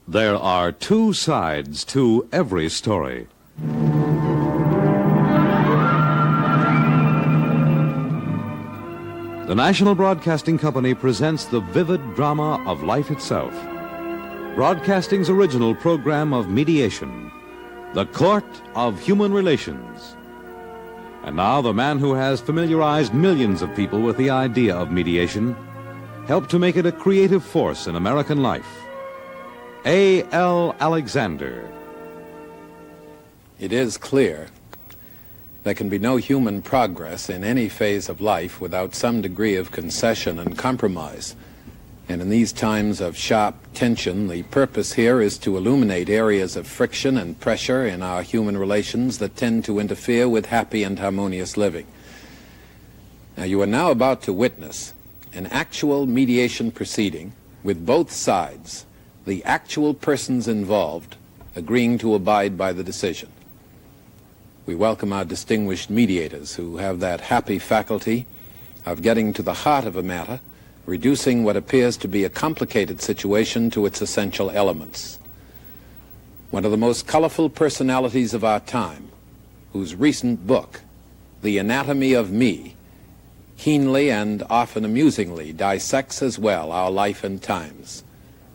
There are two sides to every story. The National Broadcasting Company presents the vivid drama of life itself. Broadcasting's original program of Mediation, the court of human relations. And now the man who has familiarized millions of people with the idea of mediation helped to make it a creative force in American life. A.L. Alexander. It is clear there can be no human progress in any phase of life without some degree of concession and compromise. And in these times of sharp tension, the purpose here is to illuminate areas of friction and pressure in our human relations that tend to interfere with happy and harmonious living. Now, you are now about to witness an actual mediation proceeding with both sides, the actual persons involved, agreeing to abide by the decision. We welcome our distinguished mediators who have that happy faculty of getting to the heart of a matter, reducing what appears to be a complicated situation to its essential elements. One of the most colorful personalities of our time, whose recent book, The Anatomy of Me, keenly and often amusingly dissects as well our life and times,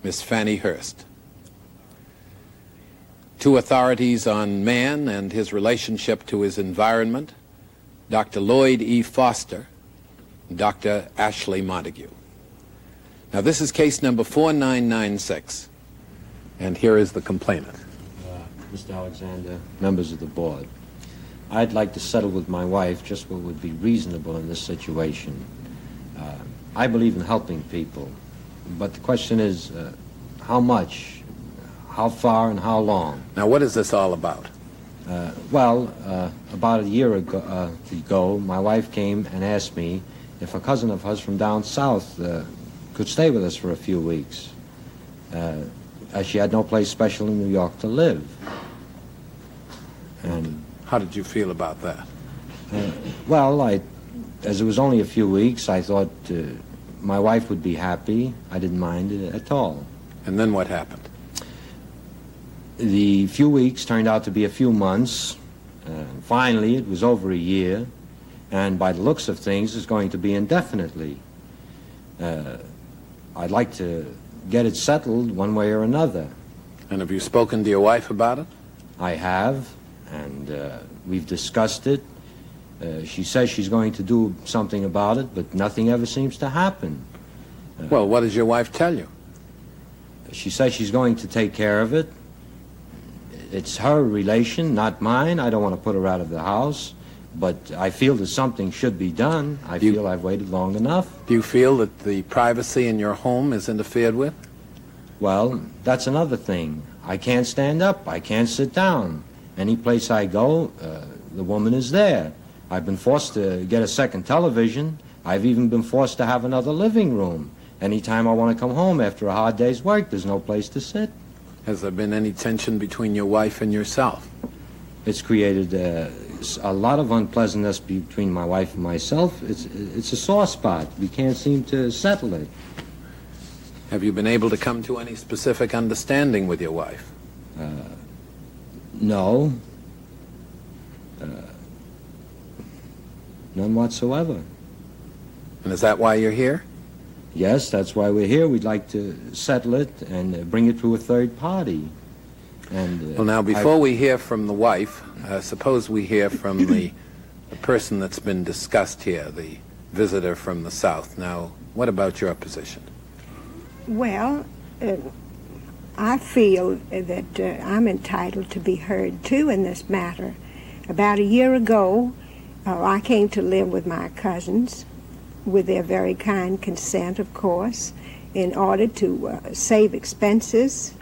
Miss Fannie Hurst. Two authorities on man and his relationship to his environment, Dr. Lloyd E. Foster and Dr. Ashley Montague. Now, this is case number 4996, and here is the complainant. Mr. Alexander, members of the board, I'd like to settle with my wife just what would be reasonable in this situation. I believe in helping people, but the question is how much? How far and how long? Now, what is this all about? About a year ago, my wife came and asked me if a cousin of hers from down south could stay with us for a few weeks, as she had no place special in New York to live. And how did you feel about that? As it was only a few weeks, I thought my wife would be happy. I didn't mind it at all. And then what happened? The few weeks turned out to be a few months. Finally, it was over a year, and by the looks of things, it's going to be indefinitely. I'd like to get it settled one way or another. And have you spoken to your wife about it? I have, and we've discussed it. She says she's going to do something about it, but nothing ever seems to happen. Well, what does your wife tell you? She says she's going to take care of it. It's her relation, not mine. I don't want to put her out of the house, but I feel that something should be done. I feel I've waited long enough. Do you feel that the privacy in your home is interfered with? Well, that's another thing. I can't stand up. I can't sit down. Any place I go, the woman is there. I've been forced to get a second television. I've even been forced to have another living room. Anytime I want to come home after a hard day's work, there's no place to sit. Has there been any tension between your wife and yourself? It's created a lot of unpleasantness between my wife and myself. It's a sore spot. We can't seem to settle it. Have you been able to come to any specific understanding with your wife? No. None whatsoever. And is that why you're here? Yes, that's why we're here. We'd like to settle it and bring it to a third party. And well, now, before we hear from the wife, suppose we hear from the person that's been discussed here, the visitor from the South. Now, what about your position? Well, I feel that I'm entitled to be heard, too, in this matter. About a year ago, I came to live with my cousins, with their very kind consent, of course, in order to save expenses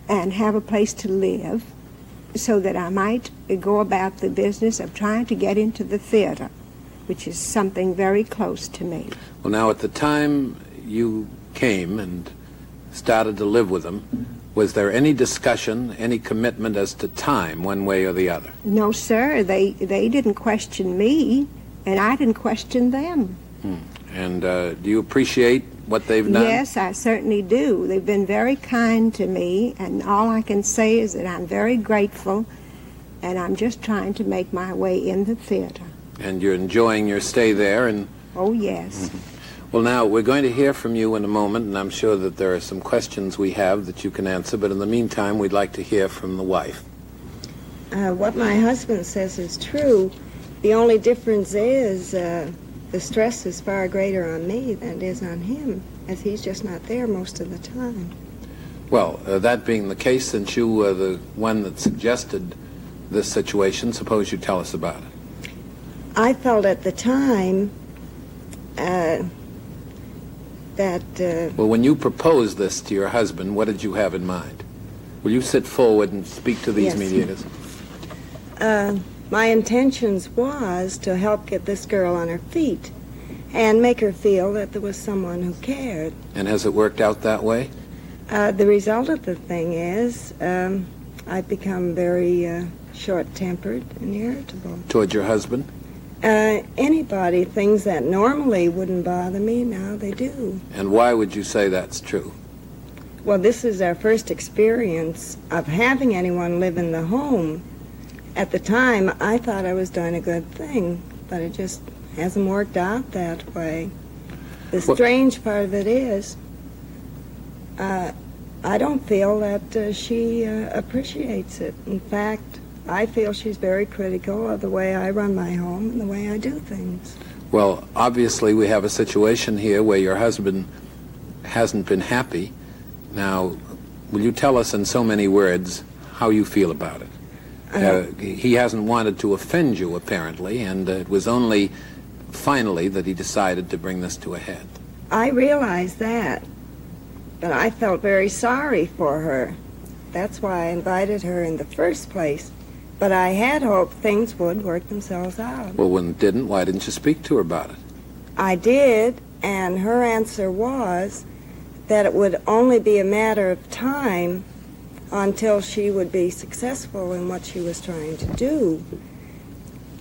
and have a place to live so that I might go about the business of trying to get into the theater, which is something very close to me. Well, now, at the time you came and started to live with them, was there any discussion, any commitment as to time, one way or the other? No, sir. They didn't question me, and I didn't question them. And do you appreciate what they've done? Yes, I certainly do. They've been very kind to me, and all I can say is that I'm very grateful, and I'm just trying to make my way in the theater. And you're enjoying your stay there? And Oh, yes. well, now, we're going to hear from you in a moment, and I'm sure that there are some questions we have that you can answer, but in the meantime, we'd like to hear from the wife. What my husband says is true. The only difference is the stress is far greater on me than it is on him, as he's just not there most of the time. Well, that being the case, since you were the one that suggested this situation, suppose you tell us about it. I felt at the time that Well, when you proposed this to your husband, what did you have in mind? Will you sit forward and speak to these Yes. mediators? my intentions was to help get this girl on her feet and make her feel that there was someone who cared. And has it worked out that way? The result of the thing is I've become very short-tempered and irritable. Toward your husband? Anybody, things that normally wouldn't bother me, now they do. And why would you say that's true? Well, this is our first experience of having anyone live in the home. At the time, I thought I was doing a good thing, but it just hasn't worked out that way. The Well- strange part of it is, I don't feel that she appreciates it. In fact, I feel she's very critical of the way I run my home and the way I do things. Well, obviously we have a situation here where your husband hasn't been happy. Now, will you tell us in so many words how you feel about it? He hasn't wanted to offend you, apparently, and it was only finally that he decided to bring this to a head. I realize that, but I felt very sorry for her. That's why I invited her in the first place. But I had hoped things would work themselves out. Well, when it didn't, why didn't you speak to her about it? I did, and her answer was that it would only be a matter of time until she would be successful in what she was trying to do.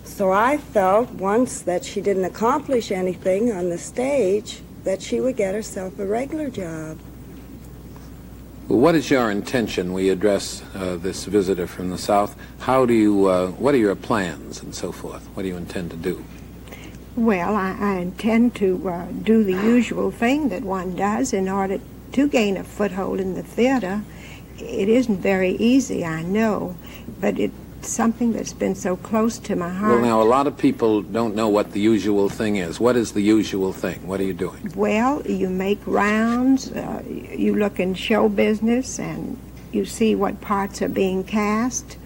So I felt once that she didn't accomplish anything on the stage, that she would get herself a regular job. Well, what is your intention? We address this visitor from the South. How do you, what are your plans and so forth? What do you intend to do? Well, I intend to do the usual thing that one does in order to gain a foothold in the theater. It isn't very easy, I know, but it's something that's been so close to my heart. Well, now, a lot of people don't know what the usual thing is. What is the usual thing? What are you doing? Well, you make rounds, you look in show business, and you see what parts are being cast.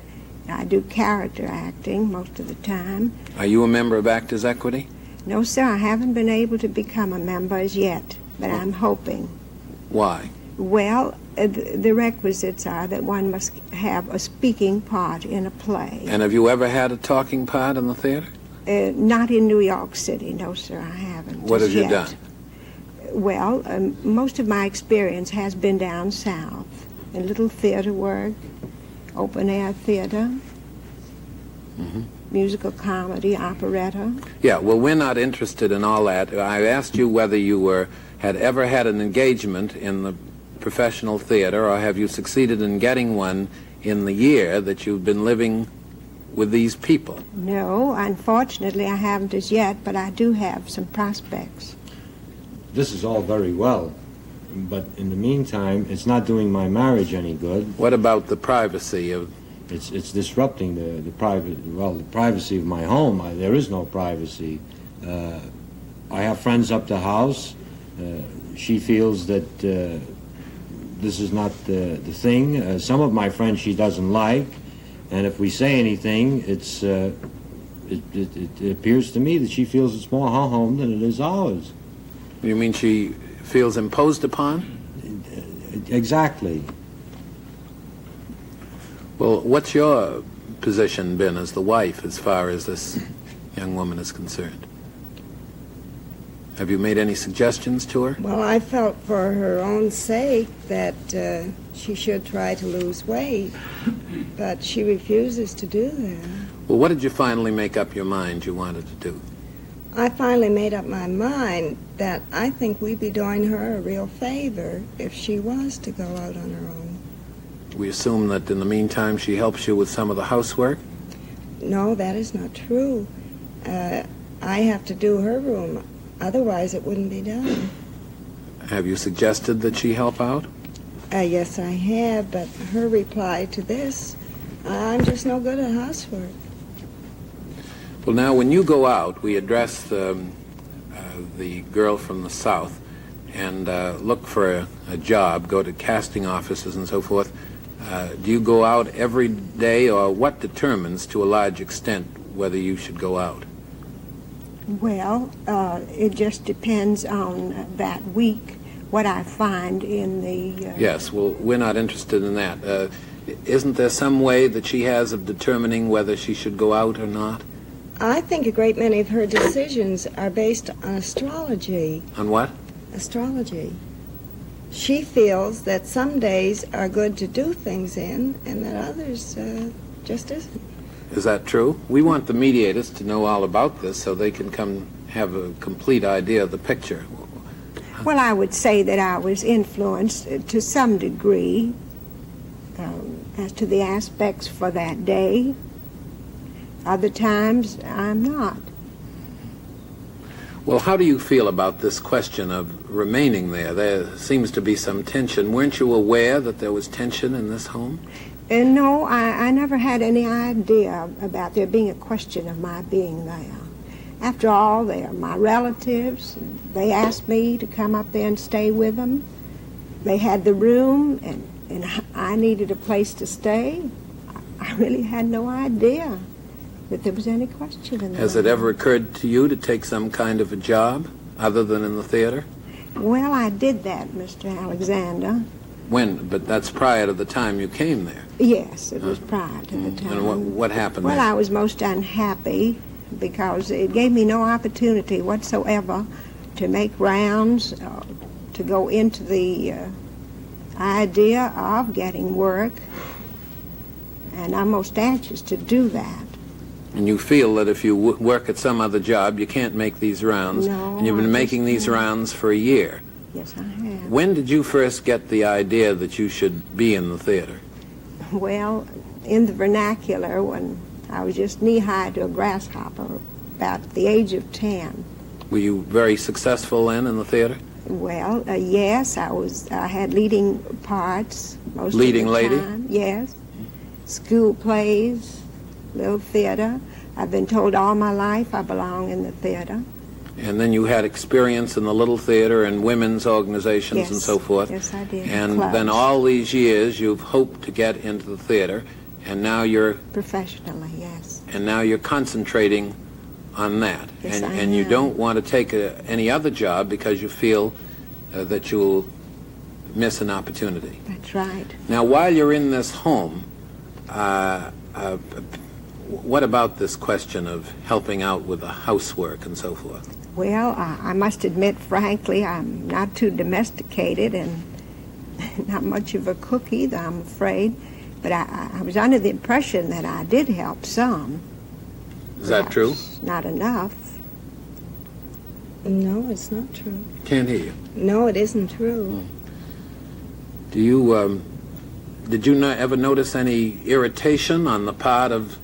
I do character acting most of the time. Are you a member of Actors Equity? No, sir, I haven't been able to become a member as yet, but I'm hoping. Why? Well, the requisites are that one must have a speaking part in a play. And have you ever had a talking part in the theater? Not in New York City, no, sir, I haven't. What have just you yet. done? Well, most of my experience has been down south, in little theater work, open-air theater, musical comedy, operetta. Yeah, well, we're not interested in all that. I asked you whether you had ever had an engagement in the professional theater, or have you succeeded in getting one in the year that you've been living with these people? No, unfortunately, I haven't as yet, but I do have some prospects. This is all very well, but in the meantime, it's not doing my marriage any good. What about the privacy of... It's disrupting the privacy of my home. There is no privacy. I have friends up the house. She feels that this is not the thing. Some of my friends she doesn't like, and if we say anything, it appears to me that she feels it's more her home than it is ours. You mean she feels imposed upon? Exactly. Well, what's your position been as the wife as far as this young woman is concerned? Have you made any suggestions to her? Well, I felt for her own sake that she should try to lose weight, but she refuses to do that. Well, what did you finally make up your mind you wanted to do? I finally made up my mind that I think we'd be doing her a real favor if she was to go out on her own. We assume that in the meantime she helps you with some of the housework? No, that is not true. I have to do her room, otherwise it wouldn't be done. Have you suggested that she help out? Yes, I have, but her reply to this, I'm just no good at housework. Well, now, when you go out, we address the girl from the South and look for a job, go to casting offices and so forth. Do you go out every day, or what determines to a large extent whether you should go out? Well, it just depends on that week, what I find in the... Yes, well, we're not interested in that. Isn't there some way that she has of determining whether she should go out or not? I think a great many of her decisions are based on astrology. On what? Astrology. She feels that some days are good to do things in, and that others just isn't. Is that true? We want the mediators to know all about this so they can come have a complete idea of the picture. Well, I would say that I was influenced to some degree as to the aspects for that day. Other times, I'm not. Well, how do you feel about this question of remaining there? There seems to be some tension. Weren't you aware that there was tension in this home? No, I never had any idea about there being a question of my being there. After all, they are my relatives. They asked me to come up there and stay with them. They had the room, and I needed a place to stay. I really had no idea that there was any question in that. Has it ever occurred to you to take some kind of a job other than in the theater? Well, I did that, Mr. Alexander. When? But that's prior to the time you came there. Yes, it was prior to the time. And what happened Well, there? I was most unhappy because it gave me no opportunity whatsoever to make rounds, to go into the idea of getting work, and I'm most anxious to do that. And you feel that if you work at some other job, you can't make these rounds. No, and you've been I making these can't. rounds for a year. Yes, I have. When did you first get the idea that you should be in the theater? Well, in the vernacular, when I was just knee-high to a grasshopper, about the age of 10. Were you very successful then in the theater? Well, yes, I had leading parts most Leading of the lady? time. Yes. School plays, little theater. I've been told all my life I belong in the theater. And then you had experience in the little theater and women's organizations Yes. and so forth. Yes, I did. And Clubs. then all these years you've hoped to get into the theater, and now you're Professionally, yes. concentrating on that. Yes, I and you am. don't want to take any other job because you feel that you'll miss an opportunity. That's right. Now, while you're in this home, what about this question of helping out with the housework and so forth? Well, I must admit, frankly, I'm not too domesticated and not much of a cook either, I'm afraid. But I was under the impression that I did help some. Is that true? Perhaps not enough. No, it's not true. Can't hear you. No, it isn't true. Do you, did you ever notice any irritation on the part of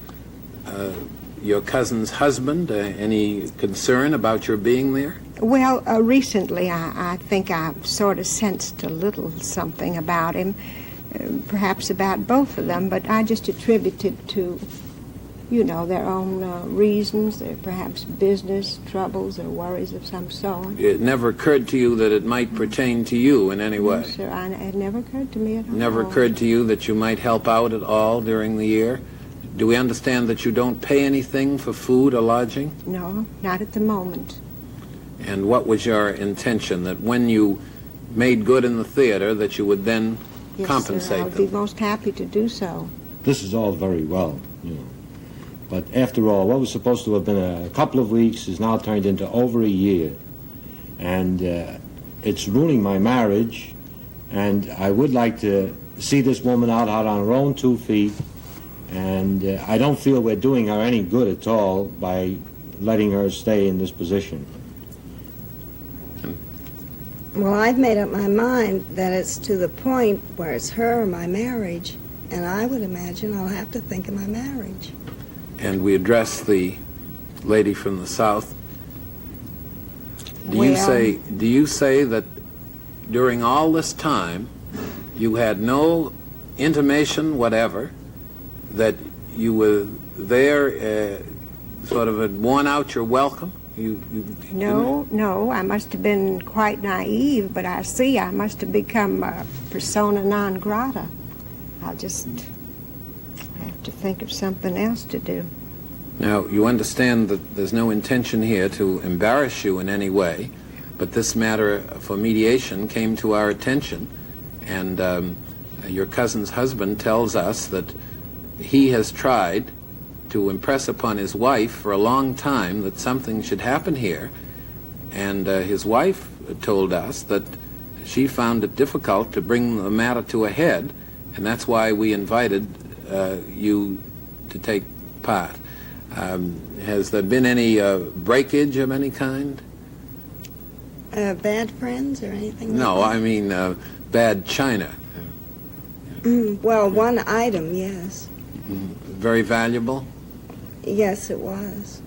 your cousin's husband? Any concern about your being there? Well, recently I think I've sort of sensed a little something about him, perhaps about both of them, but I just attribute it to, you know, their own reasons, their perhaps business troubles or worries of some sort. It never occurred to you that it might pertain to you in any way? No, sir, it never occurred to me at all. Never occurred to you that you might help out at all during the year? Do we understand that you don't pay anything for food or lodging? No, not at the moment. And what was your intention, that when you made good in the theater, that you would then Yes, compensate sir, I would them? be most happy to do so. This is all very well, you know. But after all, what was supposed to have been a couple of weeks is now turned into over a year. And it's ruining my marriage. And I would like to see this woman out on her own 2 feet. And I don't feel we're doing her any good at all by letting her stay in this position? Well, I've made up my mind that it's to the point where it's her or my marriage, and I would imagine I'll have to think of my marriage. And we address the lady from the South. Do you say that during all this time you had no intimation whatever that you were there, sort of had worn out your welcome? No, I must have been quite naive, but I see I must have become a persona non grata. I'll just have to think of something else to do. Now, you understand that there's no intention here to embarrass you in any way, but this matter for mediation came to our attention, and your cousin's husband tells us that he has tried to impress upon his wife for a long time that something should happen here, and his wife told us that she found it difficult to bring the matter to a head, and that's why we invited you to take part. Has there been any breakage of any kind? Bad friends or anything No, like that? I mean bad china. Well, one item, yes. Very valuable? Yes, it was.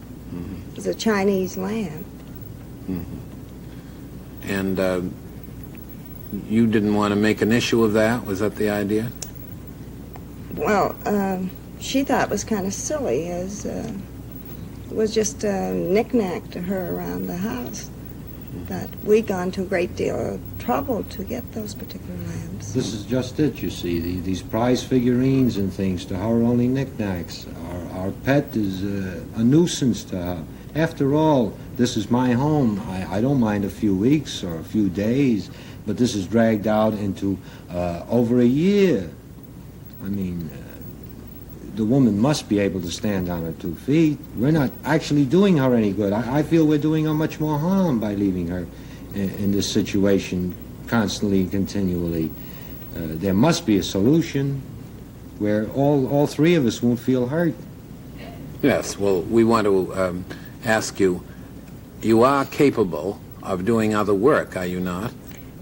It was a Chinese lamp. And you didn't want to make an issue of that? Was that the idea? Well, she thought it was kind of silly, as it was just a knick-knack to her around the house. But we'd gone to a great deal of trouble to get those particular lamps. This is just it, you see. These prize figurines and things to her only knickknacks. Our pet is a nuisance to her. After all, this is my home. I don't mind a few weeks or a few days, but this is dragged out into over a year. I mean, the woman must be able to stand on her 2 feet. We're not actually doing her any good. I feel we're doing her much more harm by leaving her in this situation constantly and continually. There must be a solution where all three of us won't feel hurt. Yes, well, we want to ask you, you are capable of doing other work, are you not?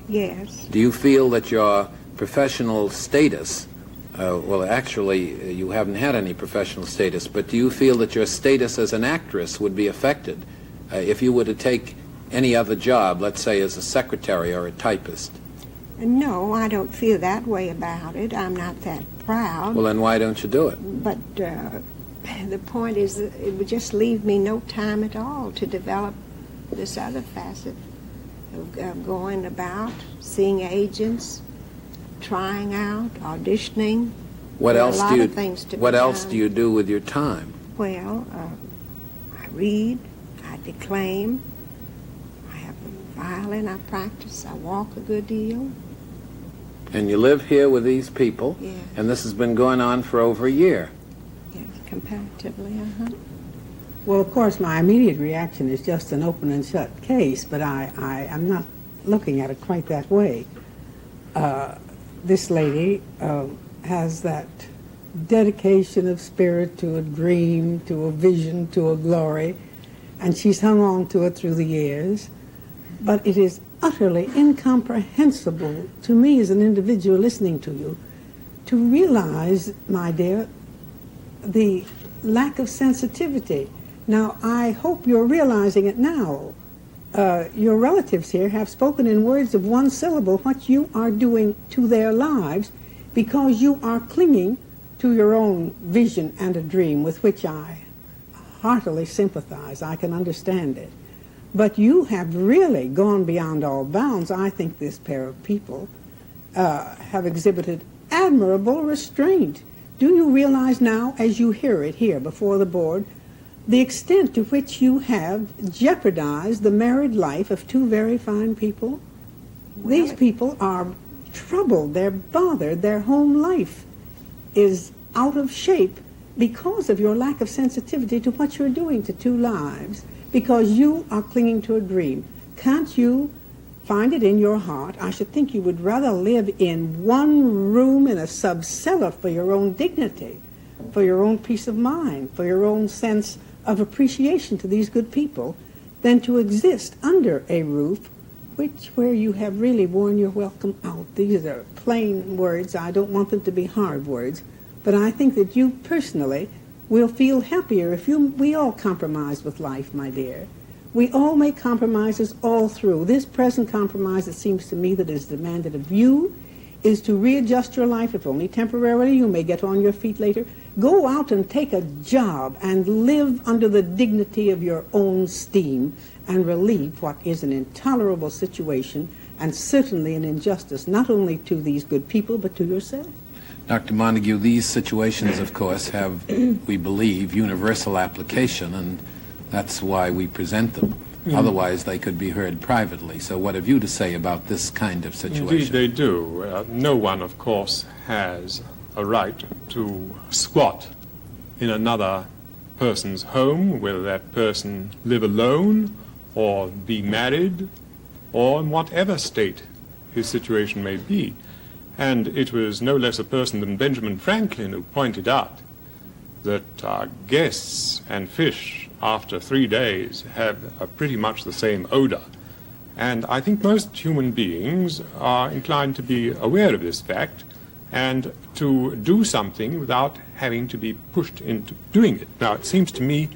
Yes. Do you feel that your professional status, well, actually, you haven't had any professional status, but do you feel that your status as an actress would be affected if you were to take any other job, let's say as a secretary or a typist? No, I don't feel that way about it. I'm not that proud. Well, then why don't you do it? But the point is that it would just leave me no time at all to develop this other facet of going about, seeing agents, trying out, auditioning. What There are else a lot do you of things to be What else done. do you do with your time? Well, I read, I declaim, I have a violin I practice, I walk a good deal. And you live here with these people, Yes. and this has been going on for over a year. Yes, comparatively, Well, of course, my immediate reaction is just an open and shut case, but I am not looking at it quite that way. This lady has that dedication of spirit to a dream, to a vision, to a glory, and she's hung on to it through the years. But it is utterly incomprehensible to me as an individual listening to you to realize, my dear, the lack of sensitivity. Now, I hope you're realizing it now. Your relatives here have spoken in words of one syllable what you are doing to their lives because you are clinging to your own vision and a dream with which I heartily sympathize. I can understand it. But you have really gone beyond all bounds. I think this pair of people have exhibited admirable restraint. Do you realize now, as you hear it here before the board, the extent to which you have jeopardized the married life of two very fine people? These people are troubled, they're bothered, their home life is out of shape because of your lack of sensitivity to what you're doing to two lives, because you are clinging to a dream. Can't you find it in your heart? I should think you would rather live in one room in a sub-cellar for your own dignity, for your own peace of mind, for your own sense of appreciation to these good people than to exist under a roof where you have really worn your welcome out. These are plain words. I don't want them to be hard words, but I think that you personally will feel happier if we all compromise with life, my dear. We all make compromises all through. This present compromise, it seems to me, that is demanded of you is to readjust your life, if only temporarily. You may get on your feet later. Go out and take a job and live under the dignity of your own steam and relieve what is an intolerable situation and certainly an injustice, not only to these good people, but to yourself. Dr. Montague, these situations, of course, have, we believe, universal application, and that's why we present them. Otherwise, they could be heard privately. So what have you to say about this kind of situation? Indeed, they do. No one, of course, has a right to squat in another person's home, whether that person live alone or be married or in whatever state his situation may be. And it was no less a person than Benjamin Franklin who pointed out that guests and fish after 3 days have pretty much the same odor. And I think most human beings are inclined to be aware of this fact and to do something without having to be pushed into doing it. Now, it seems to me,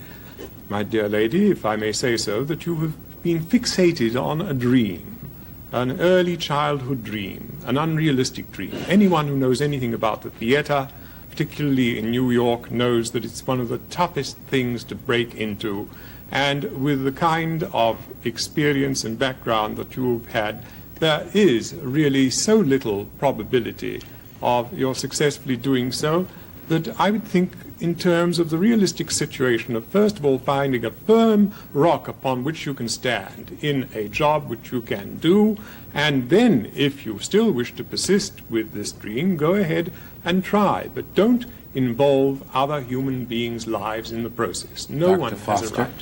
my dear lady, if I may say so, that you have been fixated on a dream, an early childhood dream, an unrealistic dream. Anyone who knows anything about the theater, particularly in New York, knows that it's one of the toughest things to break into. And with the kind of experience and background that you've had, there is really so little probability of your successfully doing so that I would think in terms of the realistic situation of, first of all, finding a firm rock upon which you can stand in a job which you can do, and then, if you still wish to persist with this dream, go ahead and try, but don't involve other human beings' lives in the process. No Dr. one Foster. has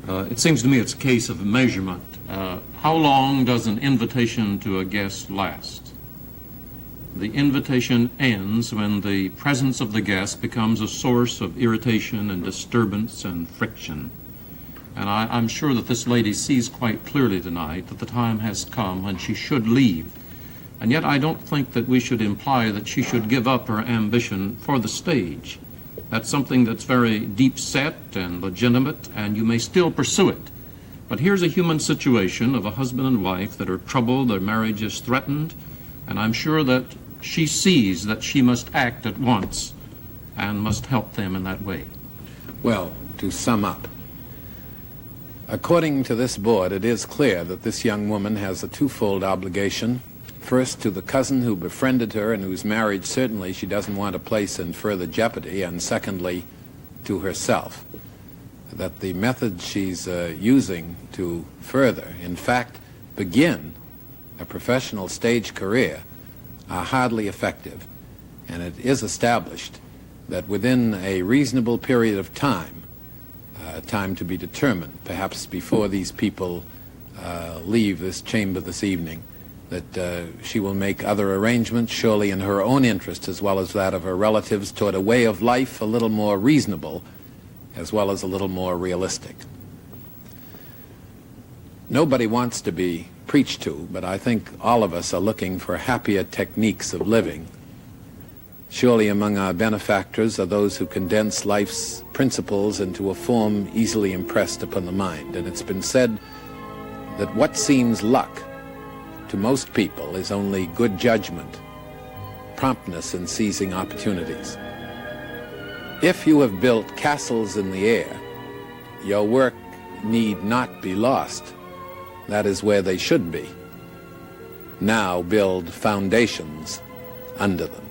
a right. It seems to me it's a case of measurement. How long does an invitation to a guest last? The invitation ends when the presence of the guest becomes a source of irritation and disturbance and friction. And I'm sure that this lady sees quite clearly tonight that the time has come when she should leave. And yet I don't think that we should imply that she should give up her ambition for the stage. That's something that's very deep set and legitimate, and you may still pursue it. But here's a human situation of a husband and wife that are troubled, their marriage is threatened, and I'm sure that she sees that she must act at once and must help them in that way. Well, to sum up, according to this board, it is clear that this young woman has a twofold obligation. First, to the cousin who befriended her and whose marriage certainly she doesn't want to place in further jeopardy, and secondly, to herself, that the methods she's using to further, in fact, begin a professional stage career are hardly effective. And it is established that within a reasonable period of time, time to be determined, perhaps before these people leave this chamber this evening, that she will make other arrangements, surely in her own interest as well as that of her relatives, toward a way of life a little more reasonable as well as a little more realistic. Nobody wants to be preached to, but I think all of us are looking for happier techniques of living. Surely among our benefactors are those who condense life's principles into a form easily impressed upon the mind. And it's been said that what seems luck to most people is only good judgment, promptness in seizing opportunities. If you have built castles in the air, your work need not be lost. That is where they should be. Now build foundations under them.